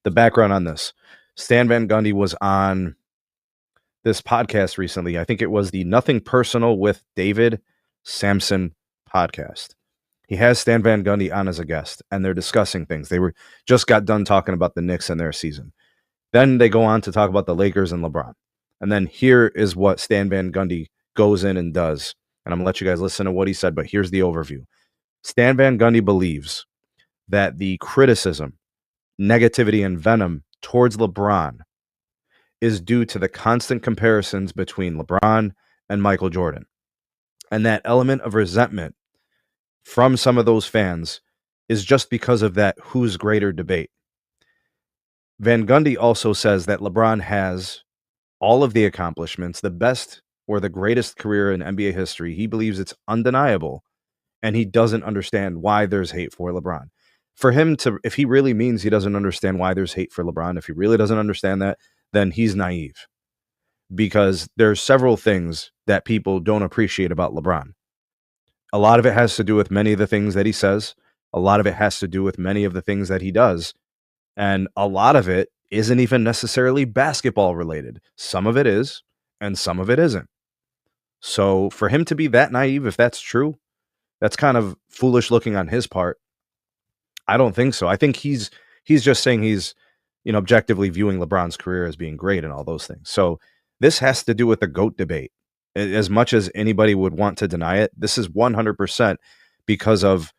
The background on this. Stan Van Gundy was on this podcast recently. I think it was the Nothing Personal with David Sampson podcast. He has Stan Van Gundy on as a guest, and they're discussing things. They were just got done talking about the Knicks and their season. Then they go on to talk about the Lakers and LeBron. And then here is what Stan Van Gundy goes in and does. And I'm going to let you guys listen to what he said, but here's the overview. Stan Van Gundy believes that the criticism, negativity, and venom towards LeBron is due to the constant comparisons between LeBron and Michael Jordan. And that element of resentment from some of those fans is just because of that who's greater debate. Van Gundy also says that LeBron has all of the accomplishments, the best or the greatest career in NBA history. He believes it's undeniable, and he doesn't understand why there's hate for LeBron. For him to, if he really means he doesn't understand why there's hate for LeBron, if he really doesn't understand that, then he's naive, because there's several things that people don't appreciate about LeBron. A lot of it has to do with many of the things that he says. A lot of it has to do with many of the things that he does. And a lot of it isn't even necessarily basketball related. Some of it is, and some of it isn't. So for him to be that naive, if that's true, that's kind of foolish looking on his part. I don't think so. I think he's just saying he's, objectively viewing LeBron's career as being great and all those things. So this has to do with the GOAT debate. As much as anybody would want to deny it, this is 100% because of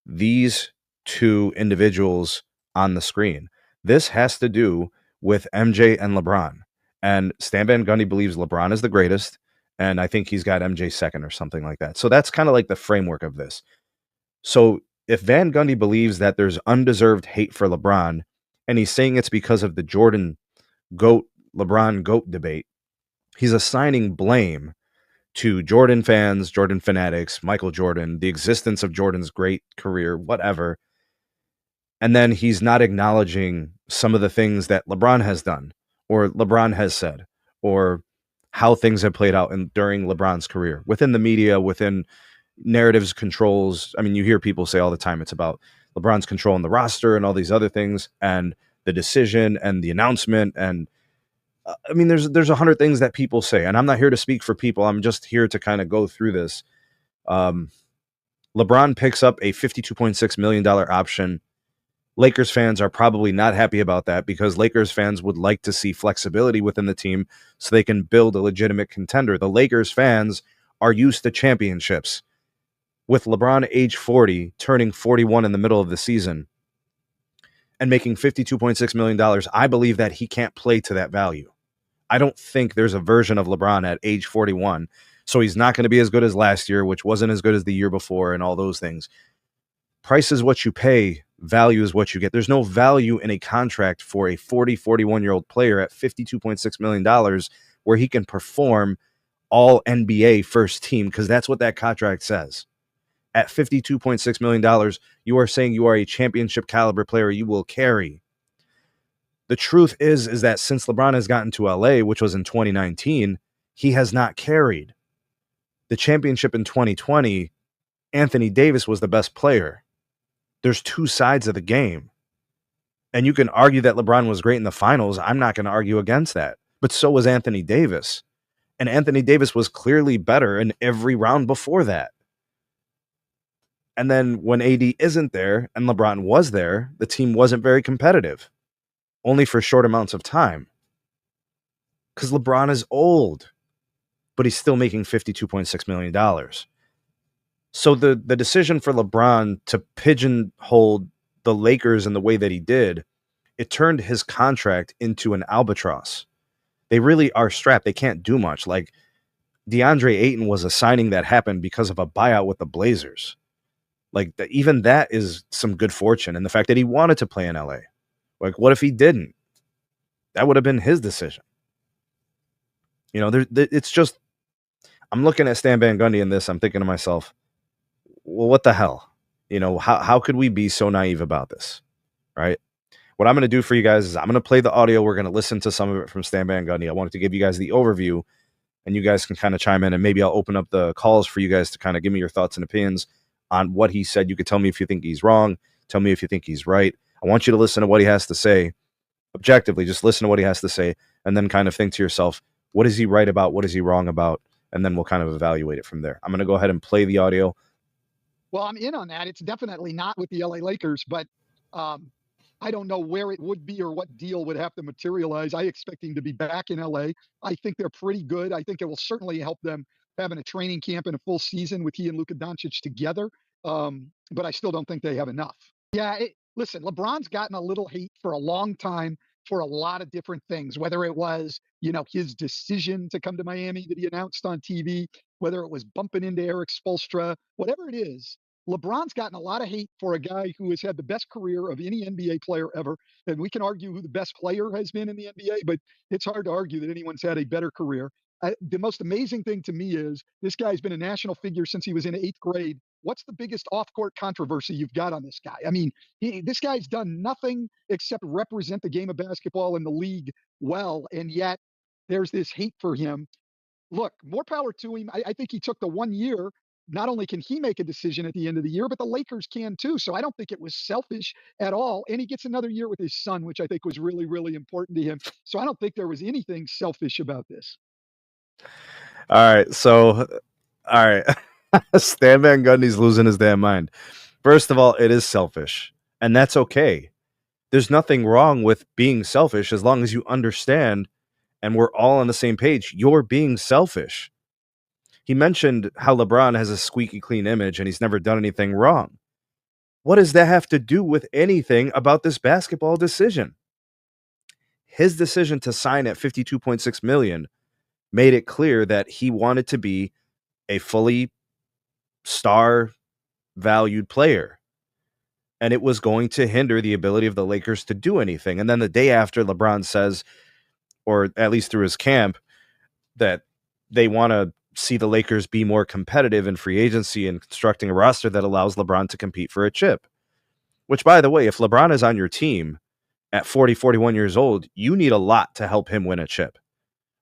these two individuals on the screen. This has to do with MJ and LeBron. And Stan Van Gundy believes LeBron is the greatest, and I think he's got MJ second or something like that. So that's kind of like the framework of this. So if Van Gundy believes that there's undeserved hate for LeBron, and he's saying it's because of the Jordan GOAT, LeBron GOAT debate, he's assigning blame to Jordan fans, Jordan fanatics, Michael Jordan, the existence of Jordan's great career, whatever. And then he's not acknowledging some of the things that LeBron has done, or LeBron has said, or how things have played out during LeBron's career within the media, within narratives, controls. I mean, you hear people say all the time, it's about LeBron's controlling the roster and all these other things, and the decision and the announcement. And I mean, there's 100 things that people say, and I'm not here to speak for people. I'm just here to kind of go through this. LeBron picks up a $52.6 million option. Lakers fans are probably not happy about that, because Lakers fans would like to see flexibility within the team so they can build a legitimate contender. The Lakers fans are used to championships. With LeBron age 40, turning 41 in the middle of the season, and making $52.6 million, I believe that he can't play to that value. I don't think there's a version of LeBron at age 41. So he's not going to be as good as last year, which wasn't as good as the year before, and all those things. Price is what you pay. Value is what you get. There's no value in a contract for a 41-year-old player at $52.6 million where he can perform all NBA first team, because that's what that contract says. At $52.6 million, you are saying you are a championship caliber player. You will carry. The truth is that since LeBron has gotten to LA, which was in 2019, he has not carried. The championship in 2020, Anthony Davis was the best player. There's two sides of the game. And you can argue that LeBron was great in the finals. I'm not going to argue against that. But so was Anthony Davis. And Anthony Davis was clearly better in every round before that. And then when AD isn't there and LeBron was there, the team wasn't very competitive, only for short amounts of time. Because LeBron is old, but he's still making $52.6 million. So the decision for LeBron to pigeonhole the Lakers in the way that he did, it turned his contract into an albatross. They really are strapped. They can't do much. Like DeAndre Ayton was a signing that happened because of a buyout with the Blazers. Like even that is some good fortune. And the fact that he wanted to play in LA. Like, what if he didn't? That would have been his decision. It's just, I'm looking at Stan Van Gundy in this. I'm thinking to myself, well, what the hell? How could we be so naive about this? Right? What I'm going to do for you guys is I'm going to play the audio. We're going to listen to some of it from Stan Van Gundy. I wanted to give you guys the overview, and you guys can kind of chime in, and maybe I'll open up the calls for you guys to kind of give me your thoughts and opinions on what he said. You could tell me if you think he's wrong. Tell me if you think he's right. I want you to listen to what he has to say. Objectively, just listen to what he has to say and then kind of think to yourself, what is he right about? What is he wrong about? And then we'll kind of evaluate it from there. I'm going to go ahead and play the audio. Well, I'm in on that. It's definitely not with the LA Lakers, but I don't know where it would be or what deal would have to materialize. I expect him to be back in LA. I think they're pretty good. I think it will certainly help them having a training camp and a full season with he and Luka Doncic together. But I still don't think they have enough. Yeah, listen, LeBron's gotten a little hate for a long time for a lot of different things, whether it was, his decision to come to Miami that he announced on TV, whether it was bumping into Eric Spoelstra, whatever it is. LeBron's gotten a lot of hate for a guy who has had the best career of any NBA player ever. And we can argue who the best player has been in the NBA, but it's hard to argue that anyone's had a better career. The most amazing thing to me is this guy's been a national figure since he was in 8th grade. What's the biggest off-court controversy you've got on this guy? I mean, this guy's done nothing except represent the game of basketball in the league well, and yet there's this hate for him. Look, more power to him. I think he took the 1 year. Not only can he make a decision at the end of the year, but the Lakers can too. So I don't think it was selfish at all. And he gets another year with his son, which I think was really, really important to him. So I don't think there was anything selfish about this. All right. So, all right. Stan Van Gundy's losing his damn mind. First of all, it is selfish, and that's okay. There's nothing wrong with being selfish as long as you understand and we're all on the same page. You're being selfish. He mentioned how LeBron has a squeaky clean image and he's never done anything wrong. What does that have to do with anything about this basketball decision? His decision to sign at $52.6 million made it clear that he wanted to be a fully star valued player. And it was going to hinder the ability of the Lakers to do anything. And then the day after, LeBron says, or at least through his camp, that they want to see the Lakers be more competitive in free agency and constructing a roster that allows LeBron to compete for a chip. Which, by the way, if LeBron is on your team at 40, 41 years old, you need a lot to help him win a chip.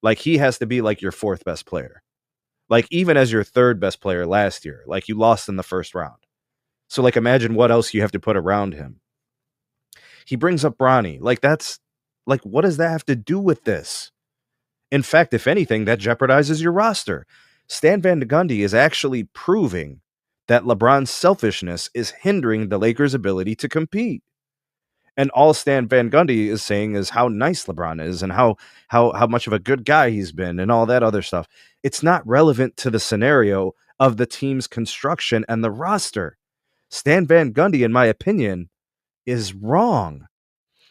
Like, he has to be like your fourth best player. Like, even as your third best player last year, like, you lost in the first round. So, like, imagine what else you have to put around him. He brings up Bronny. Like, that's, like, what does that have to do with this? In fact, if anything, that jeopardizes your roster. Stan Van Gundy is actually proving that LeBron's selfishness is hindering the Lakers' ability to compete. And all Stan Van Gundy is saying is how nice LeBron is and how much of a good guy he's been and all that other stuff. It's not relevant to the scenario of the team's construction and the roster. Stan Van Gundy, in my opinion, is wrong.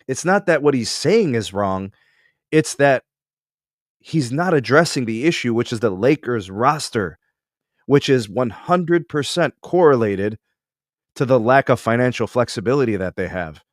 It's not that what he's saying is wrong. It's that he's not addressing the issue, which is the Lakers roster, which is 100% correlated to the lack of financial flexibility that they have.